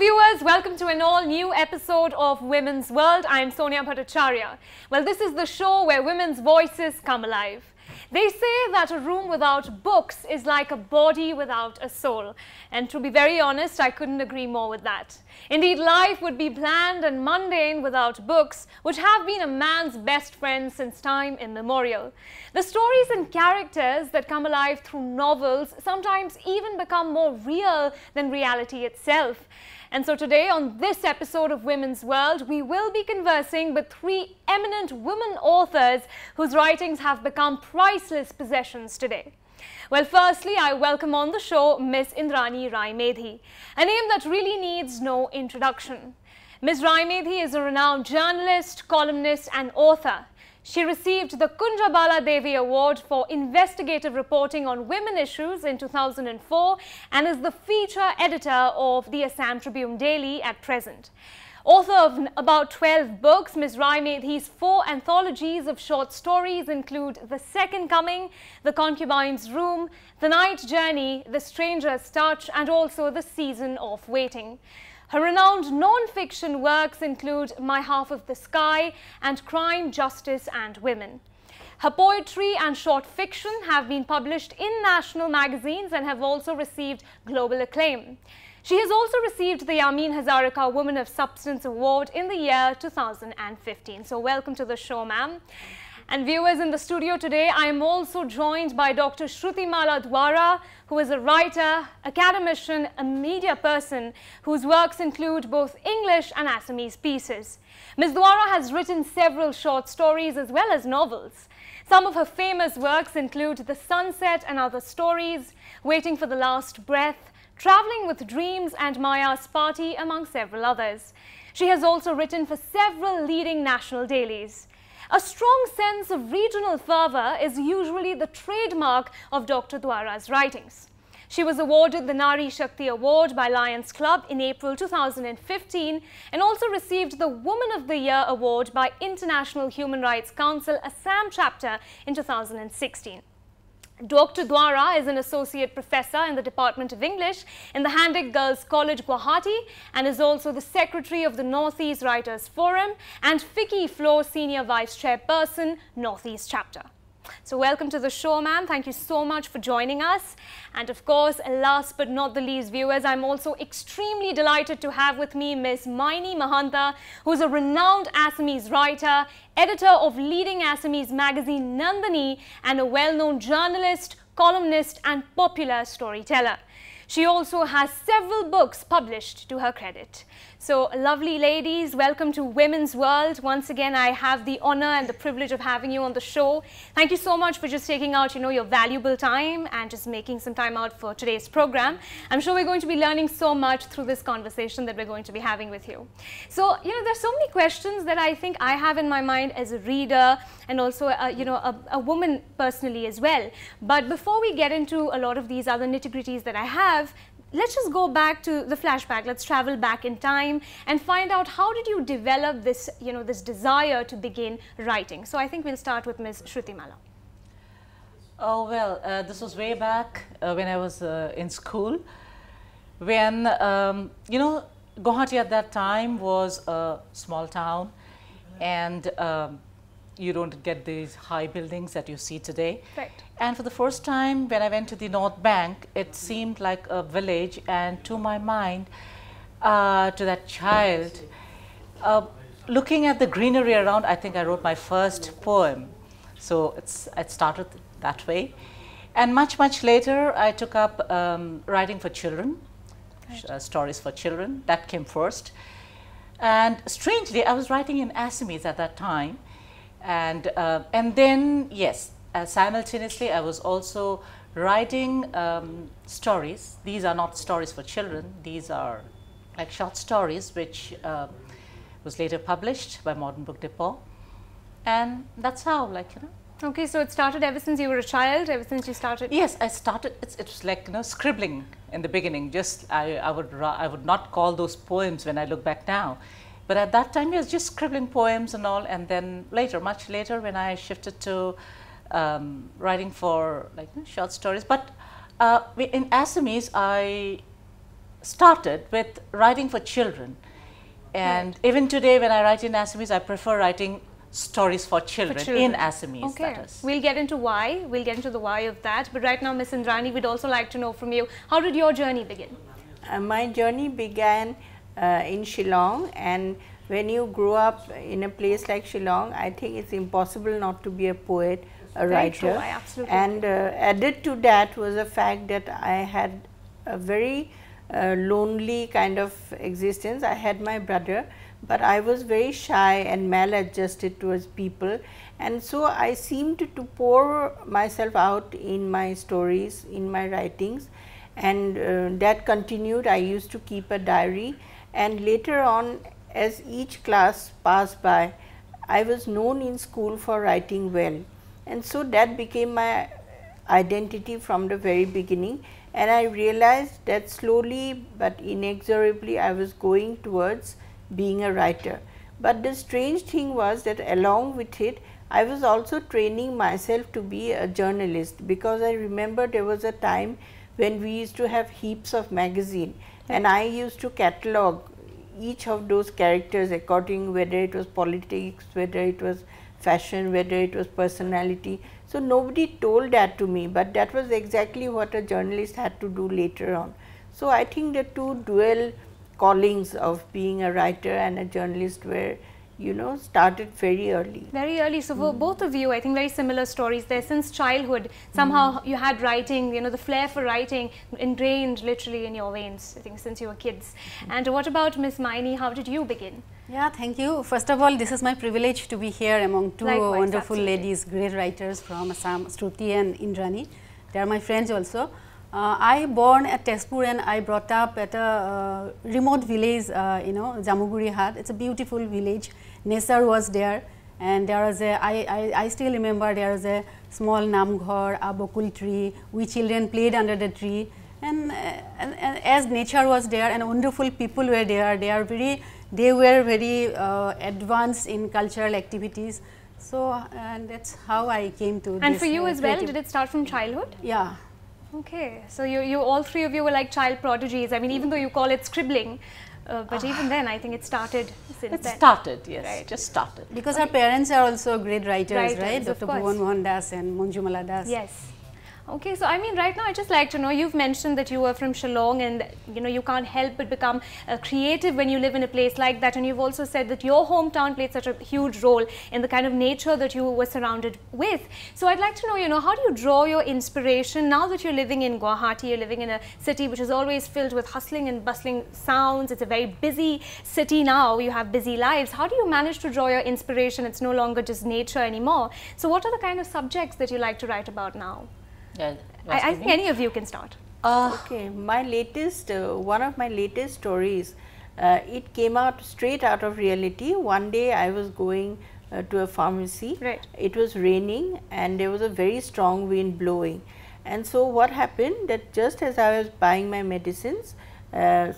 viewers, welcome to an all-new episode of Women's World. I'm Sonia Bhattacharya. Well, this is the show where women's voices come alive. They say that a room without books is like a body without a soul. And to be very honest, I couldn't agree more with that. Indeed, life would be bland and mundane without books, which have been a man's best friend since time immemorial. The stories and characters that come alive through novels sometimes even become more real than reality itself. And so today on this episode of Women's World, we will be conversing with three eminent women authors whose writings have become priceless possessions today. Well, firstly, I welcome on the show Ms. Indrani Rai Medhi, a name that really needs no introduction. Ms. Rai Medhi is a renowned journalist, columnist and author. She received the Kunjabala Devi Award for investigative reporting on women issues in 2004 and is the feature editor of the Assam Tribune Daily at present. Author of about 12 books, Ms. Rai Medhi's 4 anthologies of short stories include The Second Coming, The Concubine's Room, The Night Journey, The Stranger's Touch and also The Season of Waiting. Her renowned non-fiction works include My Half of the Sky and Crime, Justice and Women. Her poetry and short fiction have been published in national magazines and have also received global acclaim. She has also received the Yamin Hazarika Woman of Substance Award in the year 2015. So welcome to the show, ma'am. And viewers, in the studio today, I am also joined by Dr. Shrutimala Dwara, who is a writer, academician, a media person whose works include both English and Assamese pieces. Ms. Dwara has written several short stories as well as novels. Some of her famous works include The Sunset and Other Stories, Waiting for the Last Breath, Traveling with Dreams and Maya's Party, among several others. She has also written for several leading national dailies. A strong sense of regional fervour is usually the trademark of Dr. Dwara's writings. She was awarded the Nari Shakti Award by Lions Club in April 2015 and also received the Woman of the Year Award by International Human Rights Council Assam chapter in 2016. Dr. Dwara is an associate professor in the Department of English in the Handic Girls College, Guwahati, and is also the secretary of the Northeast Writers Forum and FICCI Flow Senior Vice Chairperson, Northeast Chapter. So welcome to the show, ma'am. Thank you so much for joining us. And of course, last but not the least, viewers, I'm also extremely delighted to have with me Ms. Maini Mahanta, who is a renowned Assamese writer, editor of leading Assamese magazine Nandini, and a well-known journalist, columnist, and popular storyteller. She also has several books published to her credit. So, lovely ladies, welcome to Women's World. Once again, I have the honor and the privilege of having you on the show. Thank you so much for just taking out, your valuable time and just making some time out for today's program. I'm sure we're going to be learning so much through this conversation that we're going to be having with you. So, there's so many questions that I think I have in my mind as a reader and also, a woman personally as well. But before we get into a lot of these other nitty-gritties that I have, let's just go back to the flashback. Let's travel back in time and find out how did you develop this, this desire to begin writing. So I think we'll start with Ms. Shrutimala. Oh, well, this was way back when I was in school, when, Guwahati at that time was a small town and you don't get these high buildings that you see today. Right. And for the first time when I went to the North Bank, it seemed like a village, and to my mind, to that child, looking at the greenery around, I think I wrote my first poem. So it started that way. And much later, I took up writing for children, right. Stories for children. That came first. And strangely, I was writing in Assamese at that time. And then, yes, simultaneously, I was also writing stories. These are not stories for children. These are like short stories, which was later published by Modern Book Depot. And that's how, Okay, so it started ever since you were a child, ever since you started? Yes, I started, it was like, scribbling in the beginning. Just, I would not call those poems when I look back now. But at that time, I was just scribbling poems and all. And then later, much later, when I shifted to writing for short stories. But in Assamese, I started with writing for children. And even today when I write in Assamese, I prefer writing stories for children, in Assamese. Okay. That is. We'll get into why. We'll get into the why of that. But right now, Miss Indrani, we'd also like to know from you, how did your journey begin? My journey began in Shillong, and when you grow up in a place like Shillong, I think it's impossible not to be a poet, a writer. True, I absolutely and added to that was the fact that I had a very lonely kind of existence. I had my brother, but I was very shy and maladjusted towards people, and so I seemed to pour myself out in my stories, in my writings, and that continued. I used to keep a diary, and later on, as each class passed by, I was known in school for writing well, and so that became my identity from the very beginning. And I realized that slowly but inexorably I was going towards being a writer. But the strange thing was that along with it, I was also training myself to be a journalist, because I remember there was a time when we used to have heaps of magazine, and I used to catalogue each of those characters according whether it was politics, whether it was fashion, whether it was personality. So nobody told that to me, but that was exactly what a journalist had to do later on. So I think the two dual callings of being a writer and a journalist were, you know, started very early. Very early. So for both of you, I think very similar stories there. Since childhood, somehow you had writing, you know, the flair for writing ingrained literally in your veins, I think, since you were kids. And what about Miss Maini? How did you begin? Yeah, thank you. First of all, this is my privilege to be here among two Likewise, wonderful absolutely. ladies, great writers from Assam, Shruti and Indrani. They are my friends also. I born at Tezpur and I brought up at a remote village, you know, Jamuguri Hat. It's a beautiful village. Nature was there, and there was a, I still remember there was a small namghar, a bokul tree. We children played under the tree, and as nature was there and wonderful people were there, they were very advanced in cultural activities. So, and that's how I came to And this, for you as well, creative- did it start from childhood? Yeah. Okay, so you all three of you were like child prodigies. I mean, even though you call it scribbling, but even then, I think it started since It then. started, yes, Right. just started. Because our parents are also great writers, Writers, right? of Dr. course. Bhuvan Mohan Das and Manjumala Das. Yes. Okay, so I mean, right now, I just like to know, you've mentioned that you were from Shillong, and you know, you can't help but become creative when you live in a place like that, and you've also said that your hometown played such a huge role in the kind of nature that you were surrounded with. So I'd like to know, you know, how do you draw your inspiration now that you're living in Guwahati, you're living in a city which is always filled with hustling and bustling sounds. It's a very busy city now, you have busy lives. How do you manage to draw your inspiration? It's no longer just nature anymore. So what are the kind of subjects that you like to write about now? Yeah, I think any of you can start. Okay, my latest, one of my latest stories, it came out straight out of reality. One day I was going to a pharmacy. Right. It was raining and there was a very strong wind blowing. And so what happened, that just as I was buying my medicines,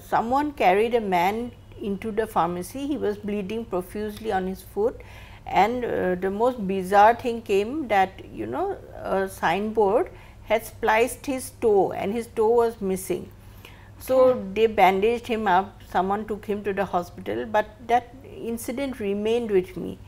someone carried a man into the pharmacy. He was bleeding profusely on his foot, and the most bizarre thing came that, you know, a signboard had spliced his toe and his toe was missing. So they bandaged him up, someone took him to the hospital, but that incident remained with me.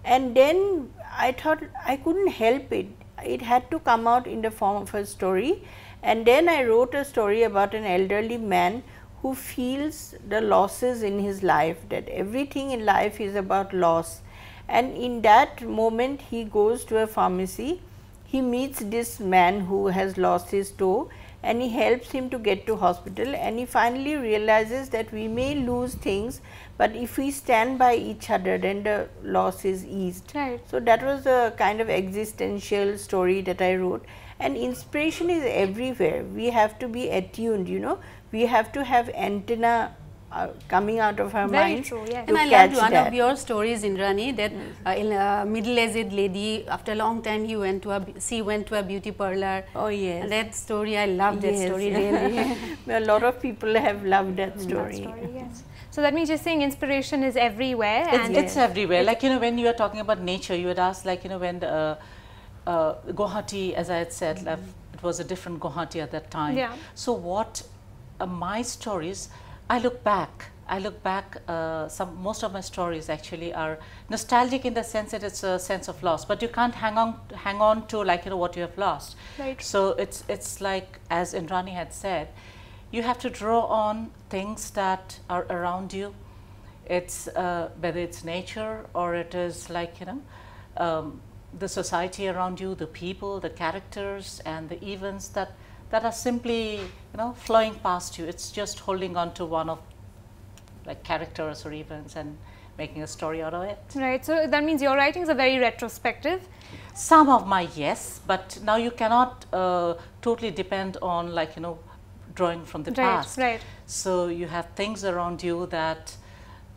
And then I thought I couldn't help it. It had to come out in the form of a story. And then I wrote a story about an elderly man who feels the losses in his life, that everything in life is about loss. And in that moment he goes to a pharmacy. He meets this man who has lost his toe, and he helps him to get to hospital, and he finally realizes that we may lose things, but if we stand by each other, then the loss is eased. Right. So that was a kind of existential story that I wrote, and inspiration is everywhere. We have to be attuned, you know, we have to have antenna coming out of our Very minds true, yes. to And I catch loved one that. of your stories, Indrani, that a middle-aged lady, after a long time, she went to a beauty parlor. Oh yes. And that story, I loved that Yes. story really. A lot of people have loved that That story. story, yes. So that means you're saying inspiration is everywhere, and It's everywhere. Like, you know, when you are talking about nature, you had asked, like, you know, when the Guwahati, as I had said, like, it was a different Guwahati at that time. Yeah. So what my stories, I look back. Most of my stories actually are nostalgic in the sense that it's a sense of loss, but you can't hang on to, like, what you have lost. Right. So it's like, as Indrani had said, you have to draw on things that are around you. It's whether it's nature or it is like, the society around you, the people, the characters, and the events that are simply, flowing past you. It's just holding on to one of, like, characters or events and making a story out of it. Right. So that means your writings are very retrospective. Some of my, yes, but now you cannot totally depend on, like, drawing from the past. Right. So you have things around you that,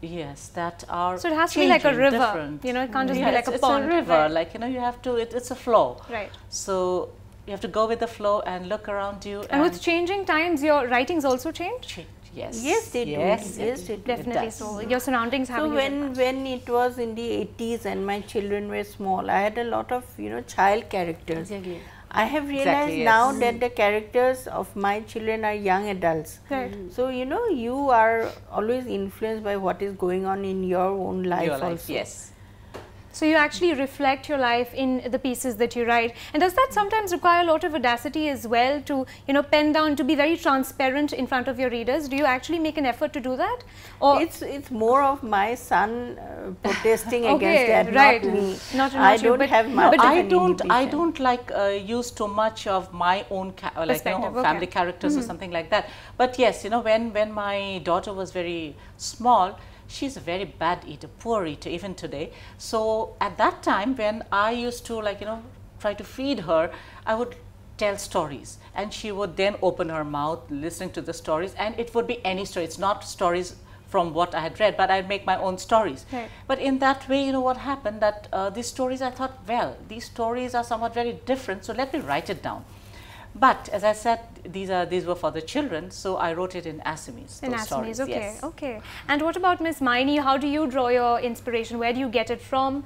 yes, that are So it has to be like a river. different. It can't just be like a it's pond. a river. Right. Like, you have to. It's a flow. Right. So you have to go with the flow and look around you. And with changing times, your writings also change? Yes. Yes, they do. Yes, Yes, they do. Definitely so. Your surroundings have So when it was in the 80s and my children were small, I had a lot of child characters. Exactly. I have realized Exactly, yes. now that the characters of my children are young adults. Right. So you are always influenced by what is going on in your own life Your life, also. yes. So you actually reflect your life in the pieces that you write. And does that sometimes require a lot of audacity as well to, pen down, to be very transparent in front of your readers? Do you actually make an effort to do that? Or It's more of my son protesting Okay, against that, right. not me. Not I you, don't but- have much. but of I an don't inhibition. like use too much of my own Perspective, family okay. characters or something like that. But yes, when my daughter was very small, she's a very bad eater, poor eater even today. So at that time, when I used to try to feed her, I would tell stories, and she would then open her mouth listening to the stories, and it would be any story. It's not stories from what I had read, but I'd make my own stories. Right. But in that way, what happened, that these stories, I thought, well, these stories are somewhat very different, so let me write it down. But as I said, these were for the children, so I wrote it in Assamese. in those Assamese, stories, okay, yes. okay. And what about Miss Maini? How do you draw your inspiration? Where do you get it from?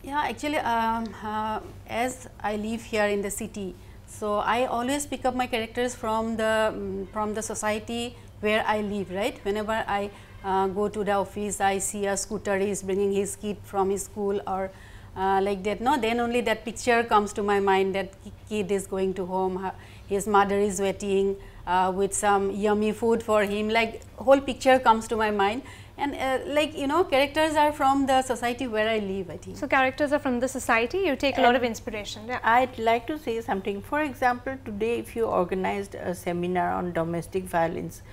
Yeah, actually, as I live here in the city, so I always pick up my characters from the society where I live, right? Whenever I go to the office, I see a scooter is bringing his kid from his school or like that. No, then only that picture comes to my mind, that kid is going to home, his mother is waiting with some yummy food for him. Like whole picture comes to my mind, and characters are from the society where I live, I think. So characters are from the society. You take a lot of inspiration. Yeah. I'd like to say something. For example, today if you organized a seminar on domestic violence,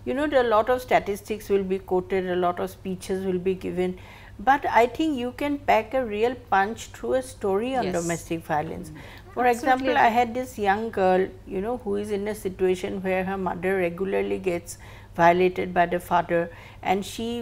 a lot of statistics will be quoted, a lot of speeches will be given, but I think you can pack a real punch through a story on Yes. domestic violence. For Absolutely example, agree. I had this young girl, who is in a situation where her mother regularly gets violated by the father, and she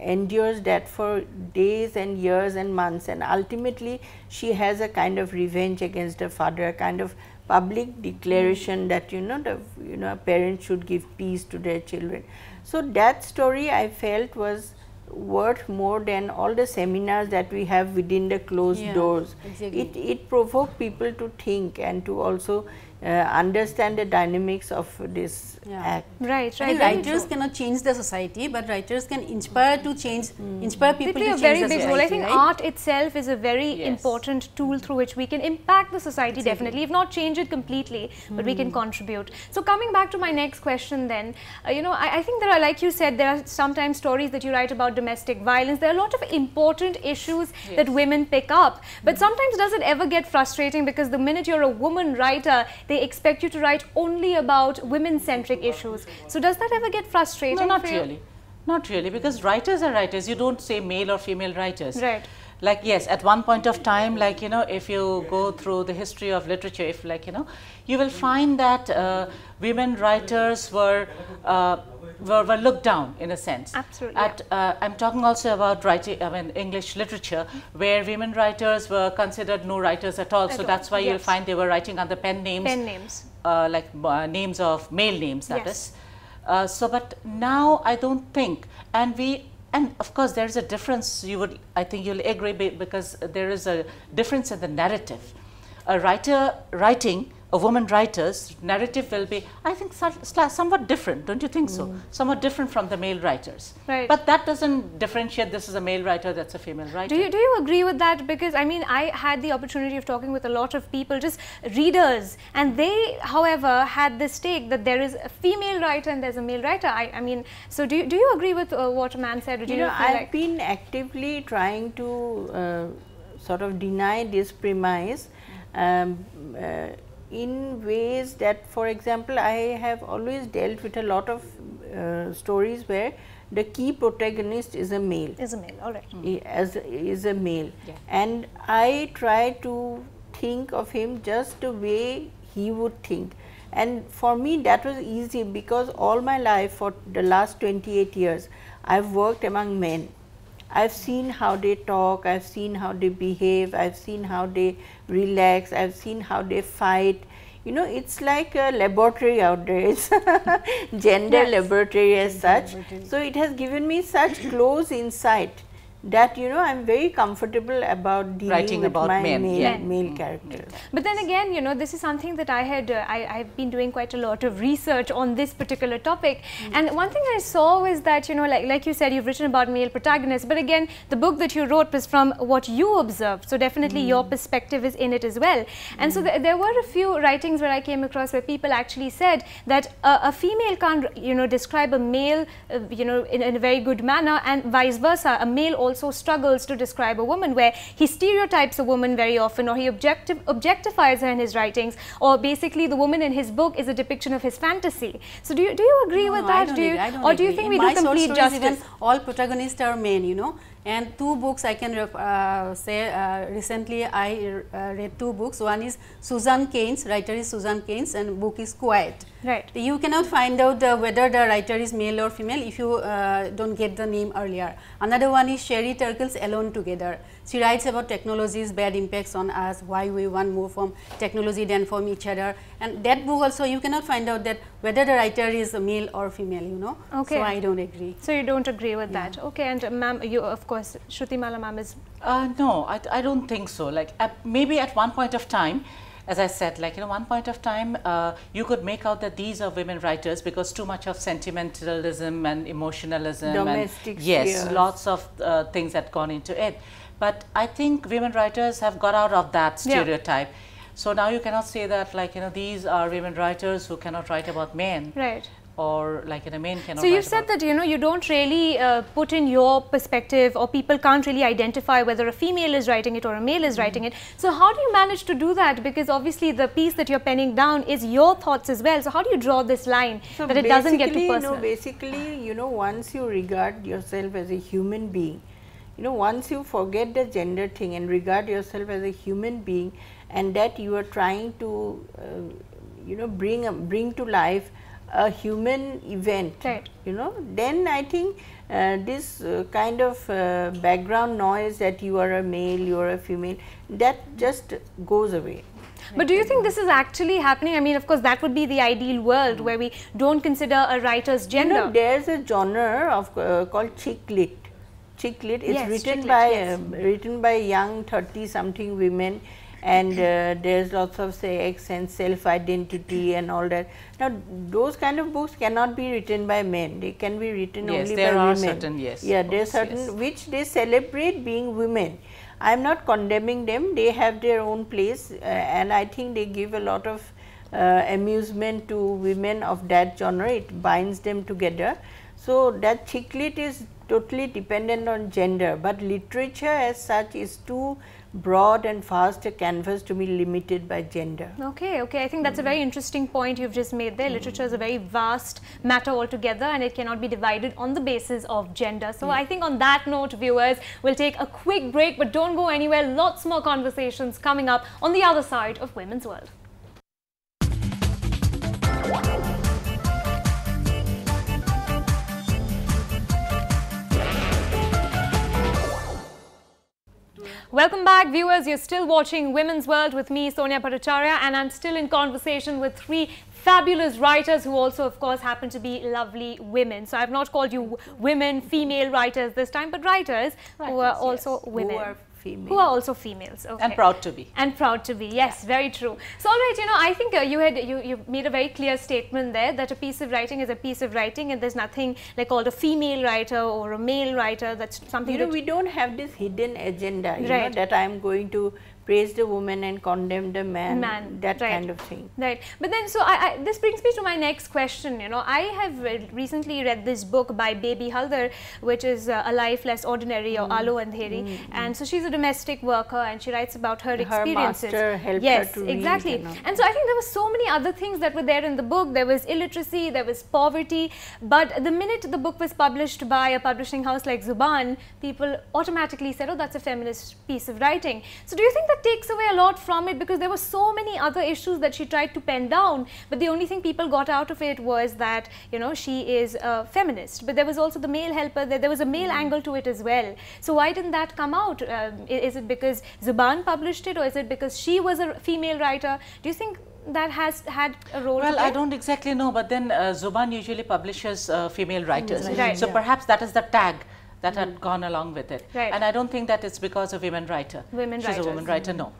endures that for days and years and months, and ultimately she has a kind of revenge against her father, a kind of public declaration that a parent should give peace to their children. So that story I felt was worth more than all the seminars that we have within the closed Yeah, doors. exactly. It provoked people to think and to also understand the dynamics of this Yeah. act. Right, I right. think very writers true. cannot change the society, but writers can inspire to change, inspire They people play to a change very the big society. role. I think right? art itself is a very Yes. important tool through which we can impact the society definitely, if not change it completely, but we can contribute. So coming back to my next question then, I think there are, like you said, there are sometimes stories that you write about domestic violence. There are a lot of important issues that women pick up, but sometimes does it ever get frustrating, because the minute you're a woman writer, they expect you to write only about women-centric issues. So does that ever get frustrating? No, not for you? really. Not really, because writers are writers. You don't say male or female writers. Right. Like, yes, at one point of time, like, if you go through the history of literature, if like, you will find that women writers were looked down in a sense. Absolutely, I'm talking also about writing, English literature, where women writers were considered no writers at all. So all, that's why you'll yes. find they were writing under pen names. Pen names. Names of male names, that Yes. is. But now I don't think, and of course there is a difference. I think you'll agree, because there is a difference in the narrative. A writer writing a woman writer's narrative will be, I think, somewhat different, don't you think so? Somewhat different from the male writers. Right. But that doesn't differentiate this is a male writer, that's a female writer. Do you agree with that? Because I mean, I had the opportunity of talking with a lot of people, just readers, and they, however, had this take that there is a female writer and there's a male writer. I mean, so do you agree with what a man said? Or do you know, I've been actively trying to sort of deny this premise in ways that, for example, I have always dealt with a lot of stories where the key protagonist is a male. Is a male, all right. Is a male. Yeah. And I try to think of him just the way he would think. And for me that was easy, because all my life for the last 28 years, I've worked among men. I've seen how they talk, I've seen how they behave, I've seen how they relax, I've seen how they fight. You know, it's like a laboratory out there, it's gender laboratory as such. So it has given me such close insight that, you know, I'm very comfortable about dealing Writing with about my men, male characters. But then again, you know, this is something that I had, I've been doing quite a lot of research on this particular topic. And one thing I saw was that, you know, like you said, you've written about male protagonists, but again, the book that you wrote was from what you observed. So definitely your perspective is in it as well. And so there were a few writings where I came across where people actually said that a female can't, you know, describe a male, you know, in a very good manner, and vice versa. A male also struggles to describe a woman, where he stereotypes a woman very often, or he objectifies her in his writings, or basically the woman in his book is a depiction of his fantasy. So do you agree with that? Do you think we do complete justice? Even all protagonists are men, you know. And two books I can say, recently I read two books. One is Susan Keynes, writer is Susan Keynes, and book is Quiet. Right. You cannot find out whether the writer is male or female if you don't get the name earlier. Another one is Sherry Turkle's Alone Together. She writes about technology's bad impacts on us, why we want more from technology than from each other. And that book also you cannot find out that whether the writer is a male or female, you know. Okay. So I don't agree. So you don't agree with that. Okay, and ma'am, you of course, Shrutimala ma'am is... No, I don't think so. Like maybe at one point of time, as I said, like, you know, one point of time, you could make out that these are women writers because too much of sentimentalism and emotionalism. Domestic yes, spheres. lots of things had gone into it. But I think women writers have got out of that stereotype. So now you cannot say that, like, you know, these are women writers who cannot write about men. Right. Or like, you know, men cannot. So you've said that, you know, you don't really put in your perspective, or people can't really identify whether a female is writing it or a male is writing it. So how do you manage to do that? Because obviously the piece that you're penning down is your thoughts as well. So how do you draw this line that it doesn't get too personal? No, basically, you know, once you regard yourself as a human being, you know, once you forget the gender thing and regard yourself as a human being, and that you are trying to, you know, bring to life a human event, right, you know, then I think this kind of background noise that you are a male, you are a female, that just goes away. But do you think this is actually happening? I mean, of course, that would be the ideal world where we don't consider a writer's gender. You know, there's a genre of called chick lit. Chick lit is written by young 30-something women, and there's lots of sex and self-identity and all that. Now, those kind of books cannot be written by men. They can be written only by women. There are certain, yeah, there are certain which they celebrate being women. I am not condemning them. They have their own place, and I think they give a lot of amusement to women of that genre. It binds them together. So that chick lit is totally dependent on gender, but literature as such is too broad and vast a canvas to be limited by gender. Okay, I think that's a very interesting point you've just made there. Literature is a very vast matter altogether, and it cannot be divided on the basis of gender. So I think on that note, viewers, we'll take a quick break, but don't go anywhere. Lots more conversations coming up on the other side of Women's World. Welcome back, viewers. You're still watching Women's World with me, Sonia Bhattacharya, and I'm still in conversation with three fabulous writers who also, of course, happen to be lovely women. So I've not called you women, female writers this time, but writers who are also women. Who are female. Who are also females. Okay. And proud to be. And proud to be, yes, very true. So, all right, I think you made a very clear statement there that a piece of writing is a piece of writing, and there's nothing like called a female writer or a male writer. That's something we don't have this hidden agenda, you know, that I'm going to praise the woman and condemn the man, that kind of thing. Right. But then, so this brings me to my next question. I have recently read this book by Baby Haldar, which is A Life Less Ordinary, or Alo Andheri. And so she's a domestic worker, and she writes about her experiences. Her master helped yes, her to exactly. read. And so I think there were so many other things that were there in the book. There was illiteracy, there was poverty. But the minute the book was published by a publishing house like Zuban, people automatically said, oh, that's a feminist piece of writing. So do you think that takes away a lot from it, because there were so many other issues that she tried to pen down, but the only thing people got out of it was that she is a feminist, but there was also the male helper, there was a male angle to it as well. So why didn't that come out? Is it because Zuban published it, or is it because she was a female writer? Do you think that has had a role? Well, I don't exactly know, but then Zuban usually publishes female writers, right. So perhaps that is the tag that had gone along with it. Right. And I don't think that it's because of women writer. She's a woman writer, no.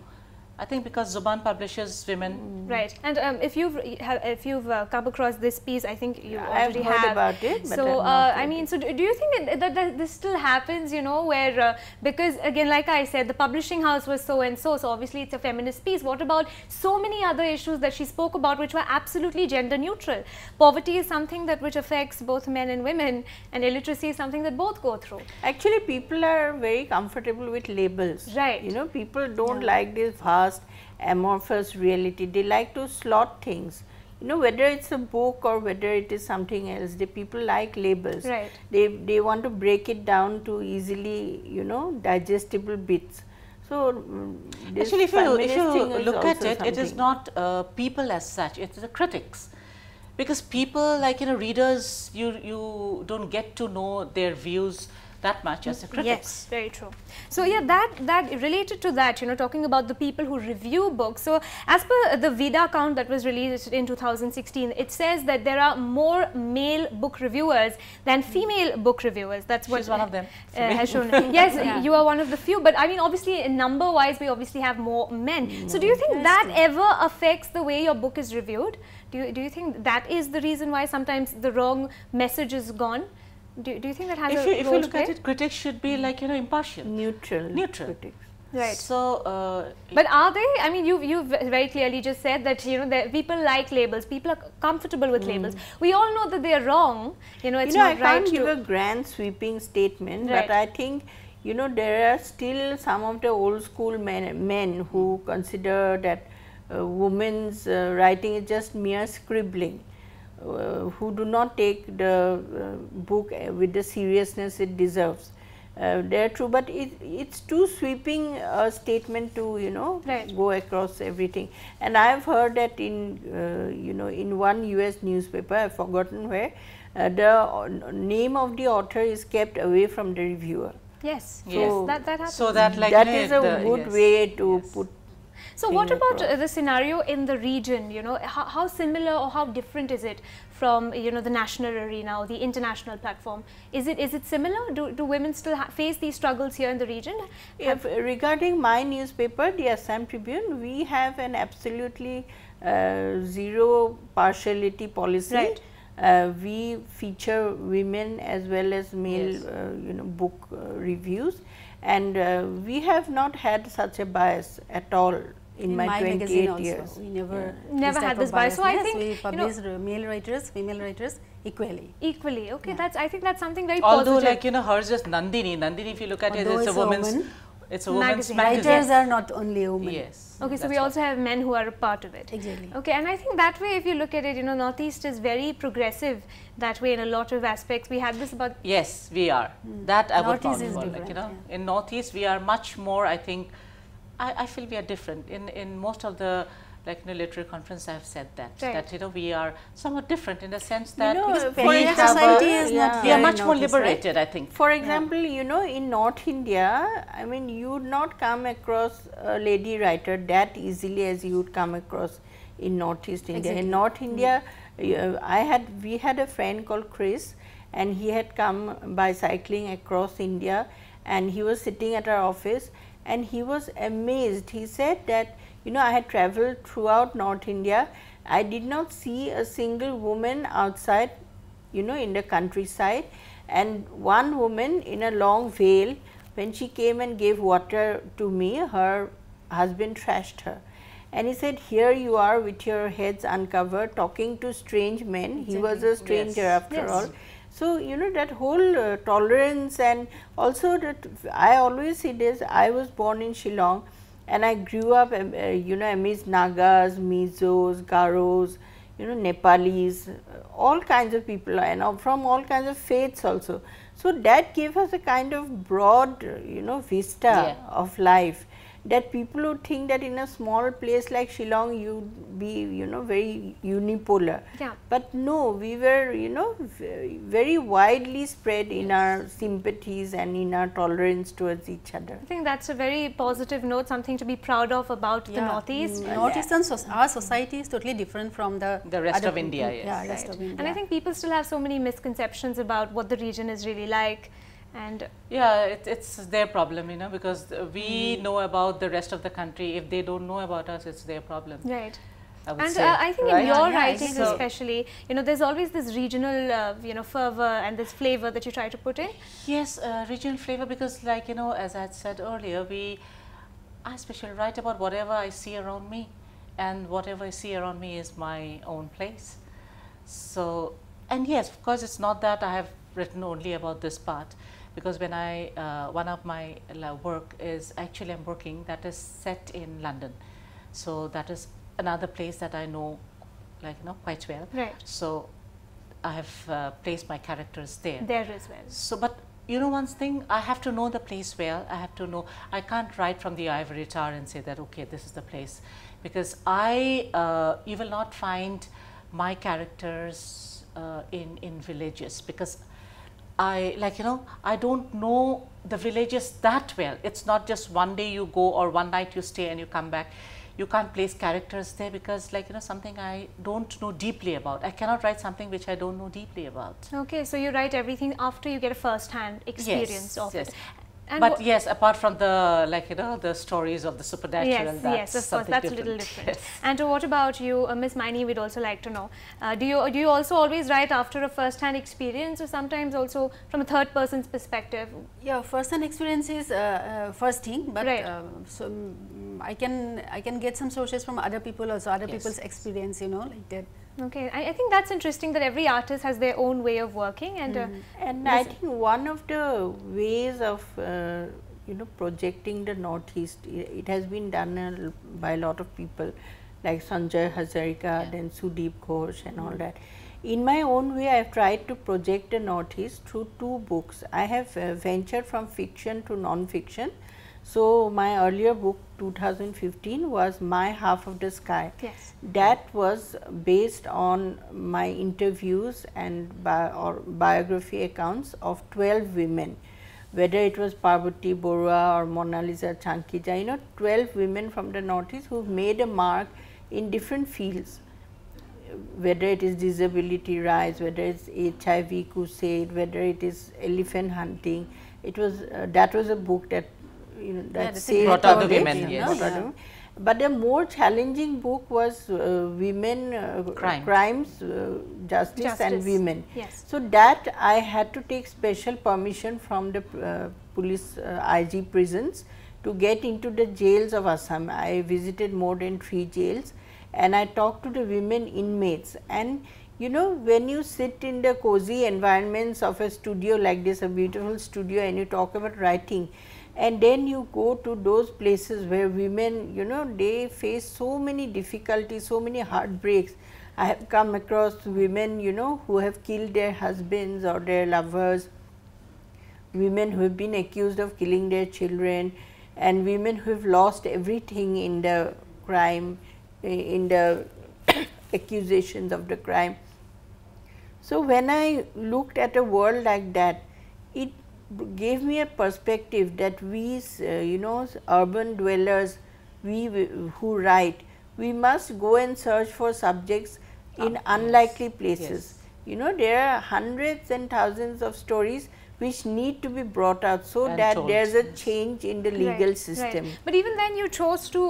I think because Zuban publishes women. Right. And if you've come across this piece, I think you already have. I've heard about it. So I mean, so do you think that this still happens? Where because again, like I said, the publishing house was so and so. So obviously, it's a feminist piece. What about so many other issues that she spoke about, which were absolutely gender neutral? Poverty is something which affects both men and women, and illiteracy is something that both go through. Actually, people are very comfortable with labels. Right. People don't like this vast amorphous reality. They like to slot things, whether it's a book or whether it is something else. The people like labels. Right. They want to break it down to easily digestible bits. So actually, if you look at it, it is not people as such, it is the critics, because people like readers, you don't get to know their views that much as the critics. Yes, very true. So yeah, that related to that, talking about the people who review books. So as per the Vida count that was released in 2016, it says that there are more male book reviewers than female book reviewers. That's what she's one of them. Has shown. Yes, you are one of the few. But I mean, obviously, in number wise, we obviously have more men. So do you think that ever affects the way your book is reviewed? Do you think that is the reason why sometimes the wrong message is gone? Do you think that has a role to play? If you look at it, critics should be like impartial, neutral critics. Right. So, but are they? I mean, you've very clearly just said that that people like labels. People are comfortable with labels. We all know that they are wrong. It's not I can't give a grand sweeping statement, but I think there are still some of the old school men who consider that women's writing is just mere scribbling. Who do not take the book with the seriousness it deserves. They are true, but it's too sweeping a statement to go across everything. And I have heard that in in one US newspaper, I have forgotten where, the name of the author is kept away from the reviewer. Yes, so that happens. So that is a good way to put. So what about the scenario in the region? How similar or how different is it from the national arena or the international platform? Is it similar? Do women still face these struggles here in the region? Regarding my newspaper, the Assam Tribune, we have an absolutely zero partiality policy. Right. We feature women as well as male book reviews, and we have not had such a bias at all. In my 28 years, we never had this bias. So I think we published male writers, female writers equally. Equally, okay. I think that's something very although positive. like hers is Nandini. Nandini, if you look at it, it's a woman's. It's a woman's magazine. Writers are not only women. Yes. Okay, so we also have men who are a part of it. Exactly. Okay, and I think that way, if you look at it, Northeast is very progressive that way in a lot of aspects. We had this about. Yes, we are. That I would Northeast call is like, in Northeast we are much more. I think I feel we are different in most of the literary conference. I have said that we are somewhat different in the sense that society is not we are much more liberated. Right? I think. For example, in North India, I mean, you would not come across a lady writer that easily as you would come across in Northeast India. In North India, we had a friend called Chris, and he had come by cycling across India, and he was sitting at our office. and he was amazed. He said that, you know, I had traveled throughout North India. I did not see a single woman outside, you know, in the countryside, and one woman in a long veil, when she came and gave water to me, her husband thrashed her. And he said, here you are with your heads uncovered talking to strange men. He was a stranger after all. So, you know, that whole tolerance, and also that I always see this, I was born in Shillong and I grew up, you know, amidst Nagas, Mizos, Garos, you know, Nepalis, all kinds of people, and from all kinds of faiths also. So, that gave us a kind of broad, you know, vista of life, that people would think that in a small place like Shillong you would be, you know, very unipolar. But no, we were, you know, very widely spread in our sympathies and in our tolerance towards each other. I think that's a very positive note, something to be proud of about the Northeast. Northeastern, our society is totally different from the rest of India. Rest of India. And I think people still have so many misconceptions about what the region is really like. And it's their problem, you know, because we know about the rest of the country. If they don't know about us, it's their problem. Right. I would And say, I think in your writings so especially, you know, there's always this regional, you know, fervor and this flavor that you try to put in. Yes, regional flavor, because like, you know, as I had said earlier, I especially write about whatever I see around me, and whatever I see around me is my own place. So, and yes, of course, it's not that I have written only about this part, because when one of my work is actually I'm working that is set in London. So that is another place that I know, like, you know, quite well. Right. So I have placed my characters there. There as well. So, but you know, one thing, I have to know the place well. I have to know, I can't write from the ivory tower and say that, okay, this is the place, because you will not find my characters in villages, because like, you know, I don't know the villages that well. It's not just one day you go or one night you stay and you come back. You can't place characters there, because, like, you know, something I don't know deeply about. I cannot write something which I don't know deeply about. Okay, so you write everything after you get a first-hand experience of it. And but yes, apart from the, like, you know, the stories of the supernatural, yes, of course, that's a little different. And what about you, Miss Maini? We'd also like to know. Do you also always write after a first-hand experience, or sometimes also from a third person's perspective? Yeah, first-hand experience is first thing, but so I can get some sources from other people also, other people's experience, you know, like that. Okay, I think that's interesting that every artist has their own way of working, and and I think one of the ways of you know, projecting the Northeast, it has been done by a lot of people like Sanjay Hazarika, then Sudeep Ghosh and all that. In my own way, I have tried to project the Northeast through two books. I have ventured from fiction to non-fiction. So, my earlier book 2015 was My Half of the Sky. Yes. That was based on my interviews and biography accounts of 12 women, whether it was Parvati Borua or Mona Lisa Chankija, you know, 12 women from the Northeast who made a mark in different fields, whether it is disability rights, whether it is HIV crusade, whether it is elephant hunting. It was that was a book that, you know, that brought out the women. But the more challenging book was women crimes, justice and women. Yes. So that I had to take special permission from the police IG prisons to get into the jails of Assam. I visited more than 3 jails, and I talked to the women inmates. And you know, when you sit in the cozy environments of a studio like this, a beautiful studio, and you talk about writing, and then you go to those places where women, you know, they face so many difficulties, so many heartbreaks. I have come across women, you know, who have killed their husbands or their lovers, women who have been accused of killing their children, and women who have lost everything in the crime, in the accusations of the crime. So, when I looked at a world like that, it gave me a perspective that we, you know, urban dwellers, we who write, we must go and search for subjects in unlikely places. You know, there are hundreds and thousands of stories which need to be brought out so And that told, there's a yes. change in the legal Right, system. right. But even then you chose to,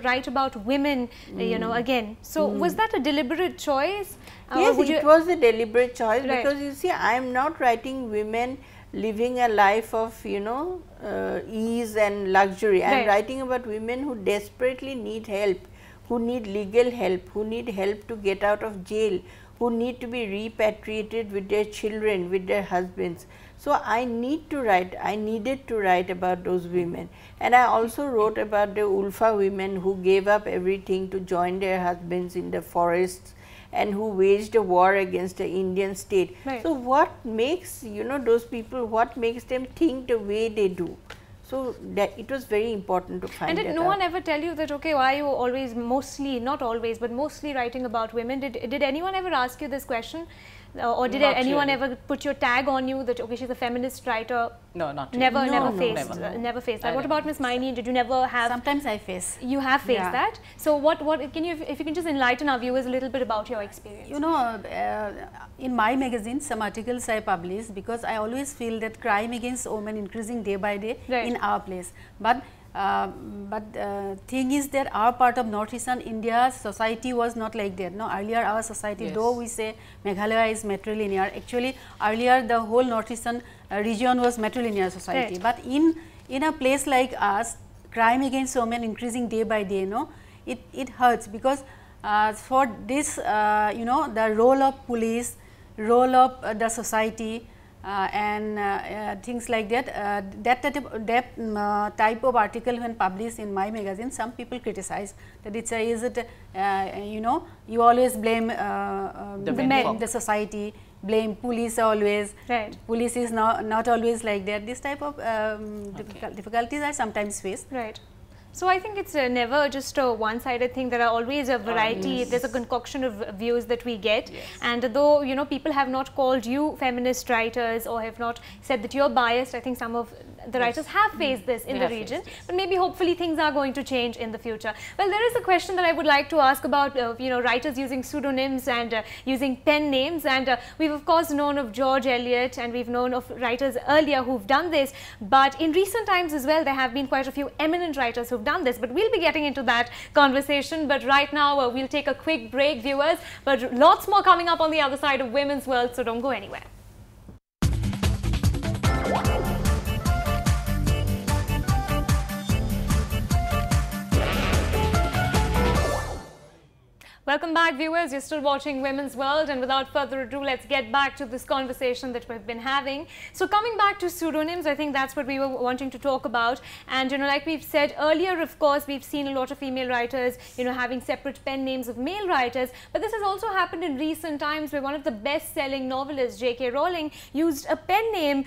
write about women, again. So was that a deliberate choice? Or Yes, would it you- was a deliberate choice, Right. because you see, I am not writing women living a life of ease and luxury. I am Right. writing about women who desperately need help, who need legal help, who need help to get out of jail, who need to be repatriated with their children, with their husbands. So, I needed to write about those women, and I also wrote about the Ulfa women who gave up everything to join their husbands in the forests and who waged a war against the Indian state. Right. So, what makes those people, what makes them think the way they do? So, that it was very important to find And did that no out. one ever tell you that, okay, why are you always mostly, not always, but mostly writing about women? Did anyone ever ask you this question? Or did Not anyone really. ever put your tag on you that, okay, she's a feminist writer? No, not really. Never, No, never no, faced, never. never faced that. I What never about Miss Maini? Did you never have? Sometimes I face. You have faced Yeah. that. So what can you, if you can just enlighten our viewers a little bit about your experience? In my magazine, some articles I publish, because I always feel that crime against women increasing day by day Right. in our place. But thing is that our part of northeastern India society was not like that. No, earlier our society, Yes. though we say Meghalaya is matrilinear, actually earlier the whole northeastern region was matrilinear society. Right. But in a place like us, crime against women increasing day by day, it hurts, because for this, the role of police, role of the society, and things like that, that type of article when published in my magazine, some people criticize that it's is it you always blame The men blame folk. the society, blame police always. Right. Police is not always like that. This type of difficulties are sometimes faced. Right. So I think it's never just a one-sided thing. There are always a variety. yes. There's a concoction of views that we get. Yes. And though people have not called you feminist writers or have not said that you're biased, I think some of the writers have faced this in They the have faced region. this. But maybe hopefully things are going to change in the future. Well, there is a question that I would like to ask about writers using pseudonyms and using pen names. And we've of course known of George Eliot, and we've known of writers earlier who've done this. But in recent times as well, there have been quite a few eminent writers who've done this. But we'll be getting into that conversation. But right now, we'll take a quick break, viewers. But lots more coming up on the other side of Women's World, so don't go anywhere. Welcome back, viewers. You're still watching Women's World, and without further ado, let's get back to this conversation that we've been having. So coming back to pseudonyms, I think that's what we were wanting to talk about. And like we've said earlier, of course, we've seen a lot of female writers, having separate pen names of male writers. But this has also happened in recent times, where one of the best-selling novelists, J.K. Rowling, used a pen name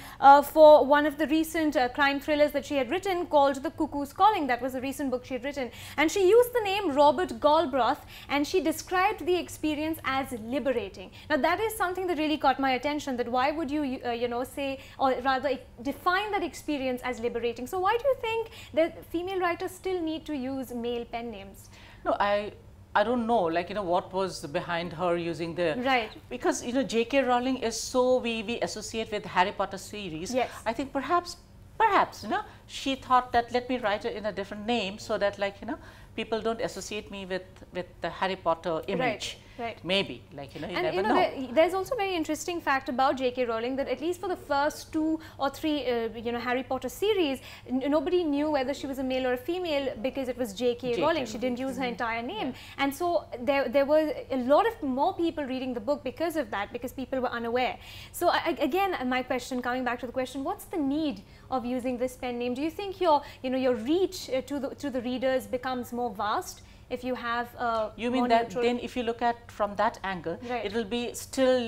for one of the recent crime thrillers that she had written, called The Cuckoo's Calling. That was a recent book she had written, and she used the name Robert Galbraith, and she described the experience as liberating. Now that is something that really caught my attention, that why would you say, or rather define that experience as liberating? So why do you think that female writers still need to use male pen names? No, I don't know, what was behind her using the Right. because J.K. Rowling is so we associate with Harry Potter series. Yes. I think perhaps she thought that let me write it in a different name, so that people don't associate me with the Harry Potter image. Right. Maybe you And never know. there's also a very interesting fact about J.K. Rowling, that at least for the first 2 or 3 Harry Potter series, nobody knew whether she was a male or a female, because it was J.K. Rowling. She didn't use her entire name, and so there were a lot of more people reading the book because of that, because people were unaware. So again, my question, coming back to the question, what's the need of using this pen name? Do you think your reach to the readers becomes more vast if you have You more mean that neutral? then if you look at from that angle, Right. it will be still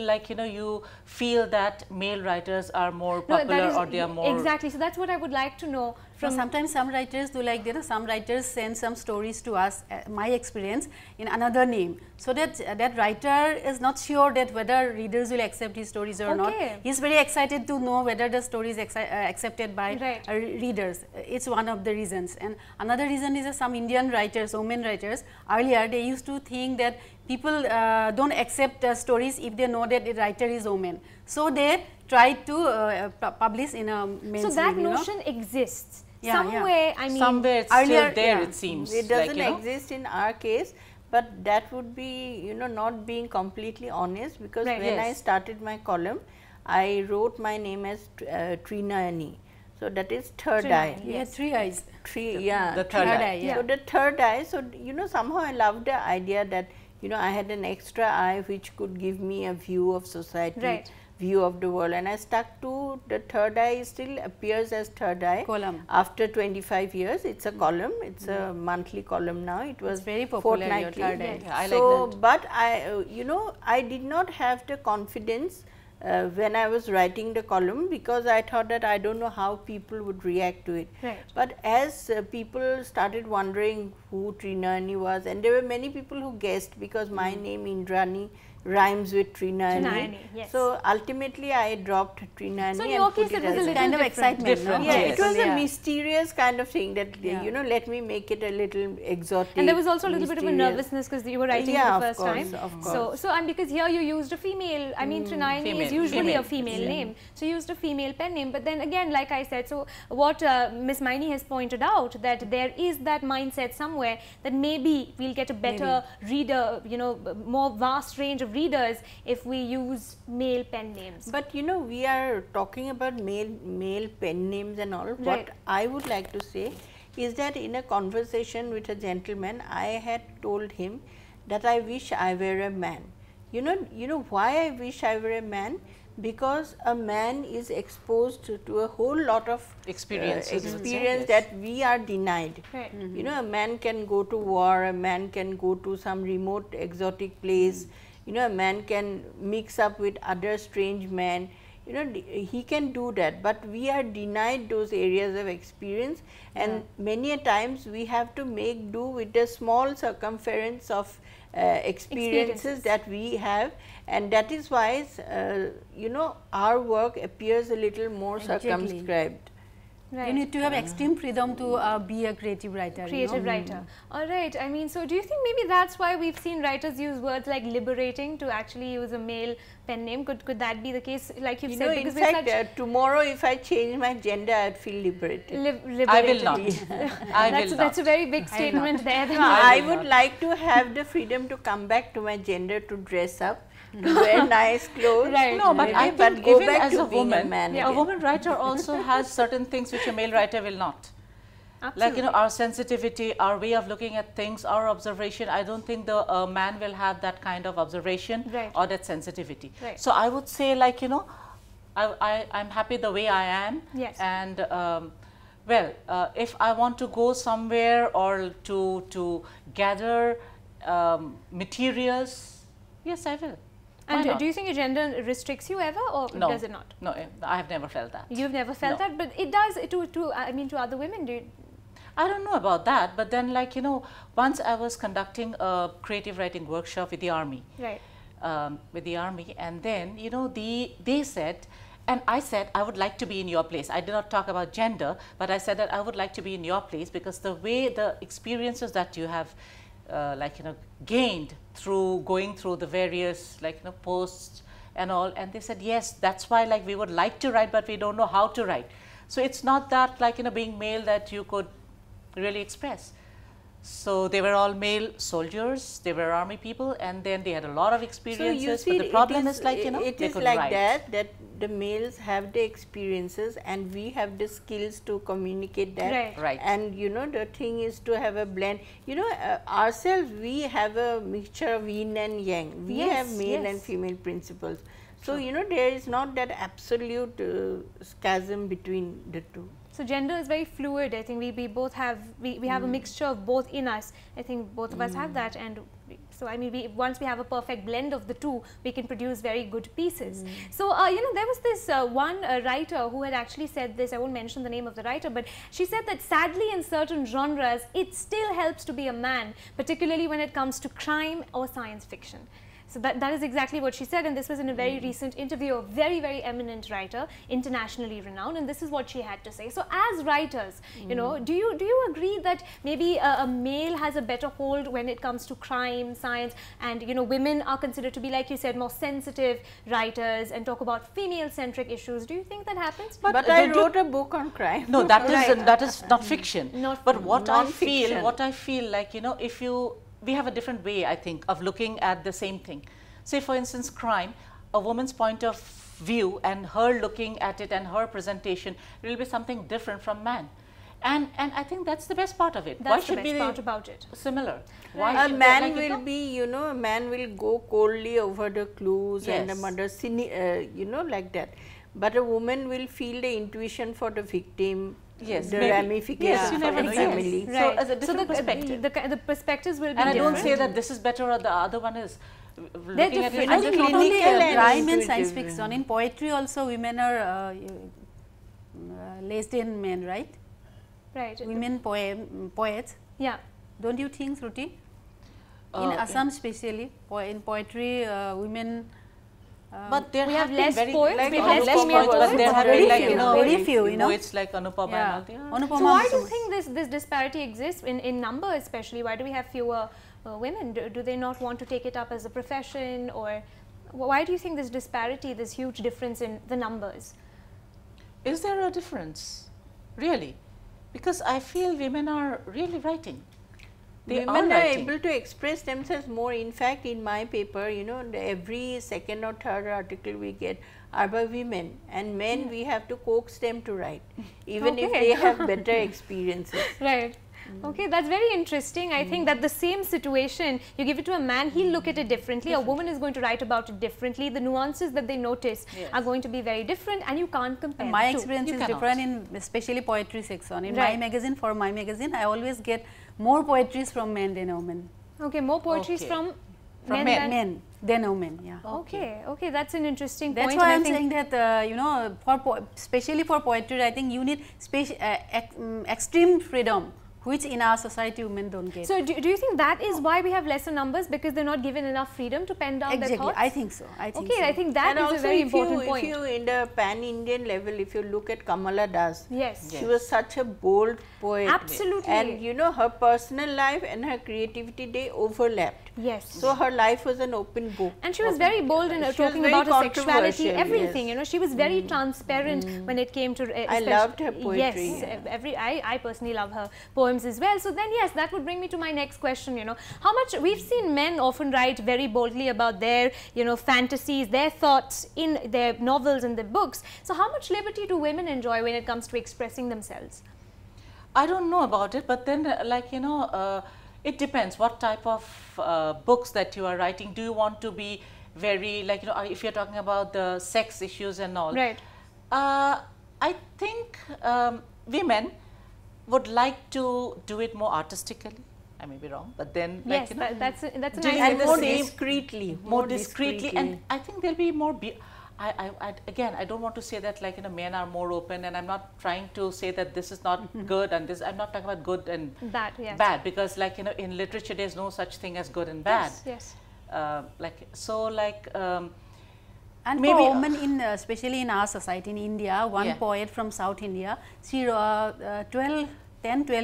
you feel that male writers are more No, that popular, is or they are more exactly. So that's what I would like to know from. Sometimes some writers do like that. Some writers send some stories to us, my experience, in another name, so that that writer is not sure that whether readers will accept his stories or not. Okay. He's very excited to know whether the story is accepted by Right. readers. It's one of the reasons. And another reason is that some Indian writers, women writers, earlier they used to think that people don't accept stories if they know that the writer is woman. So they tried to publish in a men's So that you know. notion exists. Yeah, somewhere, I mean, somewhere it's earlier, still there, yeah. it seems. It doesn't like, you know. exist in our case, but that would be, you know, not being completely honest, because Right. when I Yes. started my column, I wrote my name as Trinayani. So that is third eye. Trinayani. He had Yes. 3 eyes. The third eye. Yeah. So the third eye, so you know, somehow I loved the idea that, you know, I had an extra eye which could give me a view of society, Right. view of the world, and I stuck to the third eye. Still appears as third eye Column. after 25 years. It's a column, it's a monthly column now. It was very popular, your fortnightly. third eye. Yeah, I like So, that. but I, you know, I did not have the confidence when I was writing the column, because I thought that I don't know how people would react to it. Right. But as people started wondering who Trinayani was, and there were many people who guessed, because my name Indrani rhymes with Trinayani. Trinayani, yes. So ultimately I dropped Trinayani. So in and your put case, it was a as little kind of different. excitement, Different, no? yeah, yes. it was Yeah. a mysterious kind of thing that, Yeah. you know, let me make it a little exotic. And there was also a little bit of a mysterious. nervousness because you were writing Yeah, for of the first course, time. of So, course. and because here you used a female, I mean, Trinayani is Female, usually a female. female name. So you used a female pen name. But then again, like I said, so what Miss Maini has pointed out, that there is that mindset somewhere that maybe we'll get a better reader, you know, more vast range of readers if we use male pen names. But you know, we are talking about male pen names and all. Right. What I would like to say is that in a conversation with a gentleman, I had told him that I wish I were a man. You know why I wish I were a man? Because a man is exposed to a whole lot of Experiences, you would say, experience yes. that we are denied. Right. You know, a man can go to war, a man can go to some remote exotic place, you know, a man can mix up with other strange men, you know, he can do that, but we are denied those areas of experience, and many a times we have to make do with the small circumference of experiences that we have, and that is why you know, our work appears a little more Exactly. circumscribed. Right. You need to have extreme freedom to be a creative writer. Creative writer. All right. I mean, so do you think maybe that's why we've seen writers use words like liberating to actually use a male pen name? Could that be the case, like you've You said? know, in because we're fact, such tomorrow if I change my gender, I would feel liberated. I will liberated. not. I will not. That's a very big statement there. No, I I will would not. like to have the freedom to come back to my gender, to dress up, to wear nice clothes. Right. No, but maybe, I but think go even back as to a being woman, man a again. woman writer also has certain things which a male writer will not. Like, you know, our sensitivity, our way of looking at things, our observation, I don't think the man will have that kind of observation Right. or that sensitivity. Right. So I would say, like, you know, I'm happy the way I am. Yes. And well, if I want to go somewhere or to gather materials, yes, I will. Why And not? do you think your gender restricts you ever, or No. does it not? No, I have never felt that. You've never felt No. that, but it does to I mean, to other women. Do you, I don't know about that, but then, like, you know, once I was conducting a creative writing workshop with the army, right? and then, you know, they said, and I said I would like to be in your place. I did not talk about gender, but I said that I would like to be in your place, because the way the experiences that you have like, you know, gained through going through the various, like, you know, posts and all, and they said yes, that's why, like, we would like to write, but we don't know how to write. So it's not that, like, you know, being male that you could really express. So they were all male soldiers, they were army people, and then they had a lot of So experiences. you see, but the problem is, like, you know, it they is could like write. that the males have the experiences and we have the skills to communicate that. Right. Right. And you know, the thing is to have a blend. You know, ourselves, we have a mixture of yin and yang. We Yes, have male and yes. female principles. So you know, there is not that absolute schism between the two. So gender is very fluid. I think we both have we have a mixture of both in us. I think both of us have that, and so I mean, once we have a perfect blend of the two, we can produce very good pieces. So you know, there was this one writer who had actually said this. I won't mention the name of the writer, but she said that sadly, in certain genres, it still helps to be a man, particularly when it comes to crime or science fiction. So that is exactly what she said, and this was in a very recent interview, a very, very eminent writer, internationally renowned, and this is what she had to say. So as writers, you know, do you agree that maybe a male has a better hold when it comes to crime, science, and you know, women are considered to be, like you said, more sensitive writers and talk about female-centric issues? Do you think that happens? But I wrote a book on crime. No, that is Right. that is not fiction. Not But what non-fiction. I feel like, you know, if we have a different way, I think, of looking at the same thing. Say, for instance, crime, a woman's point of view and her looking at it and her presentation will be something different from man. And I think that's the best part of it. That's Why the should best be part about it. similar? Right. Why A should man like, you will know, be, you know, a man will go coldly over the clues and the Yes. murder, you know, like that. But a woman will feel the intuition for the victim, Yes, the maybe. ramifications Yes, you for never the know. family. So, Right. as a different perspective. The perspectives will be And I different. don't say that this is better or the other one is. Looking at it, different. I And think just not only clinical and crime and science intuitive. fiction, in poetry also women are less than men, right? Right. Women poets. Yeah. Don't you think, Shruti? In Assam especially, in poetry, women. But there We have have been less very poets, like we have less less female poets, but there poets. have Very been like, few, you know, very few, you know. poets like Anupama Yeah. and all. Yeah. Anupama So why do you was- think this disparity exists in number, especially? Why do we have fewer women? Do they not want to take it up as a profession, or why do you think this disparity, this huge difference in the numbers? Is there a difference, really? Because I feel women are really writing. They Women are are writing. able to express themselves more. In fact, in my paper, you know, every second or third article we get are by women, and men we have to coax them to write, even if Okay. they have better experiences. Right. Okay, that's very interesting. I think that the same situation, you give it to a man, he'll look at it differently. A woman is going to write about it differently. The nuances that they notice Yes. are going to be very different, and you can't compare My the two. experience You is cannot. different in especially poetry section. In Right. my magazine, for my magazine, I always get more poetries from men than women. Okay, more poetry is Okay. from From men. men. Men than women, yeah. Okay, okay, that's an interesting That's point. why and I I'm think- saying that, you know, especially for poetry, I think you need extreme freedom, which in our society women don't get. So, do you think that is why we have lesser numbers, because they're not given enough freedom to pen down their Exactly, thoughts? I think so. I think Okay, so. I think that And is also, a very if you, important point. if you in the pan-Indian level, if you look at Kamala Das, Yes. she was such a bold poet. Absolutely. And you know, her personal life and her creativity, they overlapped. Yes. So her life was an open book. And she was very bold in She was talking very about her sexuality, controversial, everything. yes. You know, she was very transparent when it came to. I loved her poetry, Yes, yeah. I personally love her poems as well. So then, yes, that would bring me to my next question. You know, how much we've seen men often write very boldly about their, you know, fantasies, their thoughts in their novels and their books. So how much liberty do women enjoy when it comes to expressing themselves? I don't know about it, but then like, you know, it depends what type of books that you are writing. Do you want to be very, like, you know, if you're talking about the sex issues and all. Right. I think women would like to do it more artistically. I may be wrong, but then, like, Yes, you know, that's a doing nice it And the more same- discreetly. more discreetly, and I think there'll be more. Again, I don't want to say that, like, you know, men are more open, and I'm not trying to say that this is not good and this. I'm not talking about good and Bad, yes. bad, because, like, you know, in literature there's no such thing as good and bad. Yes, yes. And maybe, for women in, especially in our society in India, one Yeah. poet from South India, she 12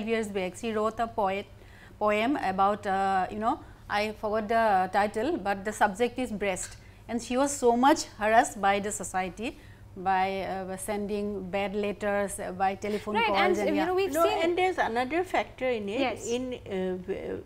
years back, she wrote a poem about, you know, I forgot the title, but the subject is breast, and she was so much harassed by the society by sending bad letters, by telephone Right, calls, and you know, we've No, seen. and there's another factor in it. Yes.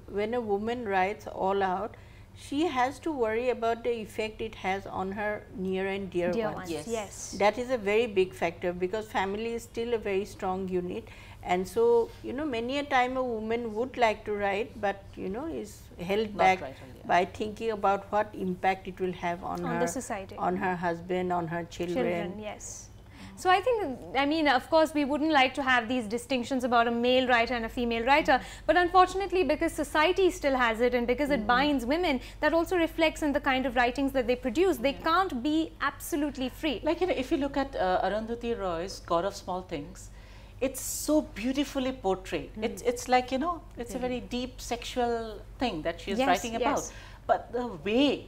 When a woman writes all out, she has to worry about the effect it has on her near and dear, Dear ones. ones, Yes. yes. That is a very big factor, because family is still a very strong unit, and so, you know, many a time a woman would like to write, but, you know, is held Not back right, yeah. by thinking about what impact it will have on On her, the society. on her husband, on her Children, yes. So I think, I mean, of course, we wouldn't like to have these distinctions about a male writer and a female writer, but unfortunately, because society still has it and because it binds women, that also reflects in the kind of writings that they produce. They can't be absolutely free. Like, you know, if you look at Arundhati Roy's God of Small Things, it's so beautifully portrayed. It's like, you know, it's a very deep sexual thing that she is Yes, writing about. yes. But the way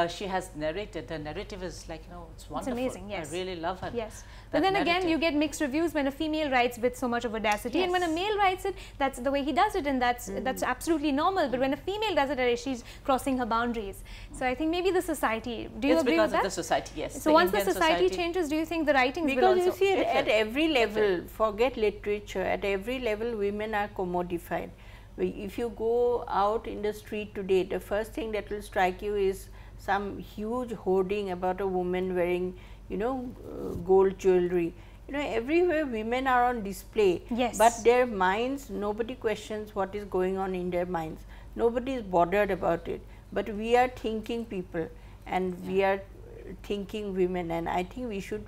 she has narrated. The narrative is like, it's wonderful. It's amazing, yes. I really love her. Yes. But then again, you get mixed reviews when a female writes with so much of audacity, and when a male writes it, that's the way he does it, and that's absolutely normal. But when a female does it, she's crossing her boundaries. So I think maybe the society. Do you agree with that? It's because of the society, yes. So once the society changes, do you think the writings will also? Because you see, at every level, forget literature, at every level, women are commodified. If you go out in the street today, the first thing that will strike you is some huge hoarding about a woman wearing, gold jewelry. Everywhere women are on display. Yes. But their minds, nobody questions what is going on in their minds. Nobody is bothered about it. But we are thinking people, and we are thinking women, and I think we should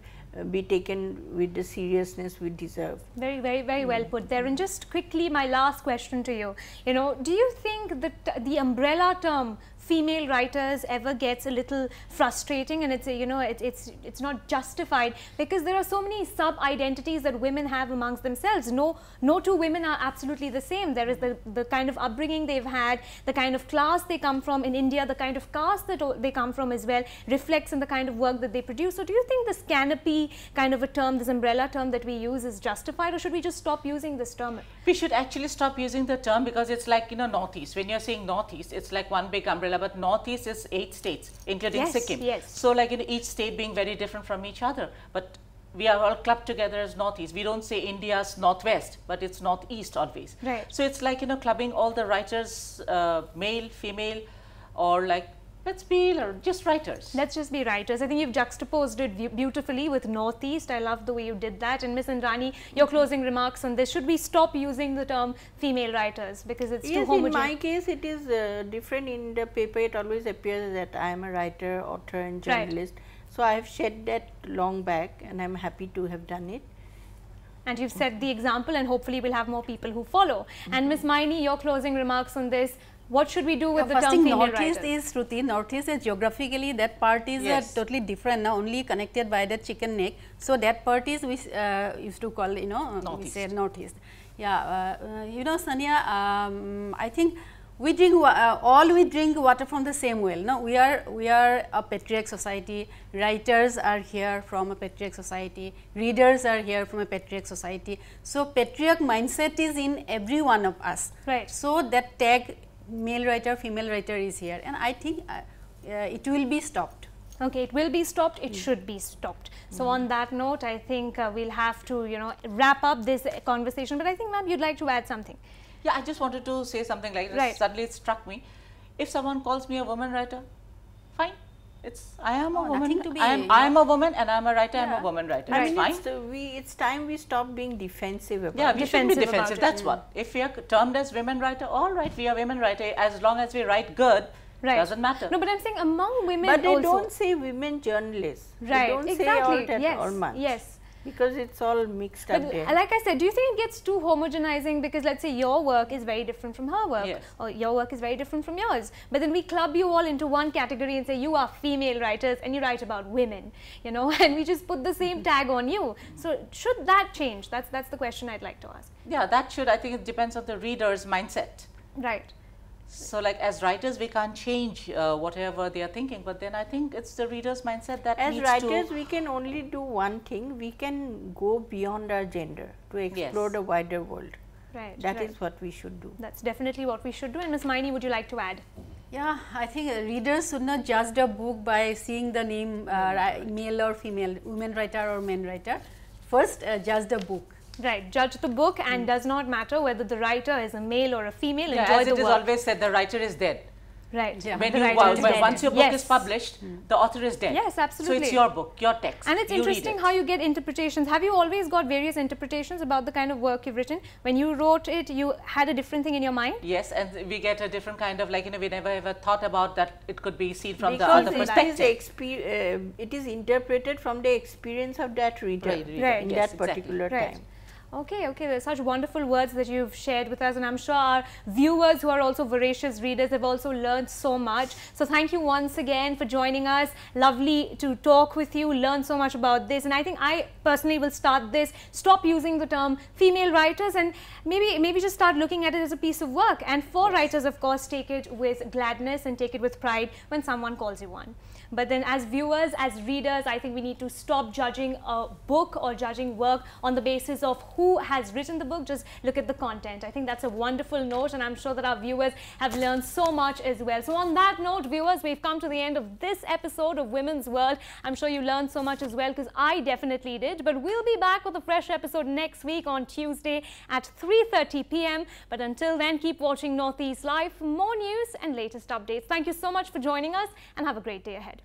be taken with the seriousness we deserve. Very, very, very well put there. And just quickly, my last question to you. Do you think that the umbrella term female writers ever gets a little frustrating, and it's not justified, because there are so many sub-identities that women have amongst themselves. No two women are absolutely the same. There is the kind of upbringing they've had, the kind of class they come from in India, the kind of caste that they come from as well reflects in the kind of work that they produce. So do you think this canopy kind of a term, this umbrella term that we use, is justified, or should we just stop using this term? We should actually stop using the term, because it's like, Northeast. When you're saying Northeast, it's like one big umbrella, but Northeast is 8 states, including Sikkim. Yes. So like each state being very different from each other. But we are all clubbed together as Northeast. We don't say India's Northwest, but it's Northeast always. Right. So it's like, clubbing all the writers, male, female, or like, let's be just writers. Let's just be writers. I think you've juxtaposed it beautifully with Northeast. I love the way you did that. And Ms. Indrani, your closing remarks on this. Should we stop using the term female writers because it's too homogeneous? In my case, it is different. In the paper, it always appears that I am a writer, author and journalist. Right. So I have shed that long back, and I am happy to have done it. And you've set the example, and hopefully we'll have more people who follow. And Ms. Maini, your closing remarks on this. What should we do with the term female Northeast writers? is, Shruti, Northeast is geographically, that part is totally different now, only connected by the chicken neck. So that part is we used to call, we say Northeast. Yeah, Sania, I think we drink all we drink water from the same well. No, we are a patriarch society. Writers are here from a patriarch society. Readers are here from a patriarch society. So patriarch mindset is in every one of us. Right. So that tag male writer, female writer is here, and I think it will be stopped. Okay, it will be stopped, it should be stopped. So on that note, I think we'll have to, wrap up this conversation, but I think, ma'am, you'd like to add something. Yeah, I just wanted to say something like this. Right. Suddenly it struck me. If someone calls me a woman writer, fine. I am a woman. I am a woman, and I am a writer. I am a woman writer. I mean, fine. It's time we stop being defensive about it. Yeah, we shouldn't be defensive. That's what. If we are termed as women writer, all right, we are women writer. As long as we write good, doesn't matter. No, but I'm saying among women but they also. don't say women journalists. Right. They don't exactly. say all that yes. all much. Yes. Because it's all mixed up there. Like I said, do you think it gets too homogenizing, because let's say your work is very different from her work, or your work is very different from yours, but then we club you all into one category and say you are female writers and you write about women, and we just put the same tag on you. So should that change? That's the question I'd like to ask. Yeah, that should. I think it depends on the reader's mindset. Right. So like as writers, we can't change whatever they are thinking, but then I think it's the reader's mindset that as needs writers, we can only do one thing. We can go beyond our gender to explore the wider world. Right. That is what we should do. That's definitely what we should do. And Ms. Maini, would you like to add? Yeah, I think readers should not judge a book by seeing the name male or female, women writer or men writer. First, judge the book. Right, judge the book, and does not matter whether the writer is a male or a female. Yeah, enjoy as the it is work. always said, the writer is dead. Right. Yeah. Once your book is published, the author is dead. Yes, absolutely. So it's your book, your text. And it's interesting how you get interpretations. Have you always got various interpretations about the kind of work you've written? When you wrote it, you had a different thing in your mind? Yes, and we get a different kind of we never ever thought about that it could be seen from the other perspective. It is interpreted from the experience of that reader in that particular time. Okay, okay, there's such wonderful words that you've shared with us, and I'm sure our viewers who are also voracious readers have also learned so much. So thank you once again for joining us. Lovely to talk with you, learn so much about this, and I think I personally will start this, stop using the term female writers, and maybe just start looking at it as a piece of work. And for writers, of course, take it with gladness and take it with pride when someone calls you one. But then as viewers, as readers, I think we need to stop judging a book or judging work on the basis of who has written the book. Just look at the content. I think that's a wonderful note, and I'm sure that our viewers have learned so much as well. So on that note, viewers, we've come to the end of this episode of Women's World. I'm sure you learned so much as well, because I definitely did. But we'll be back with a fresh episode next week on Tuesday at 3:30 p.m. But until then, keep watching Northeast Live for more news and latest updates. Thank you so much for joining us, and have a great day ahead.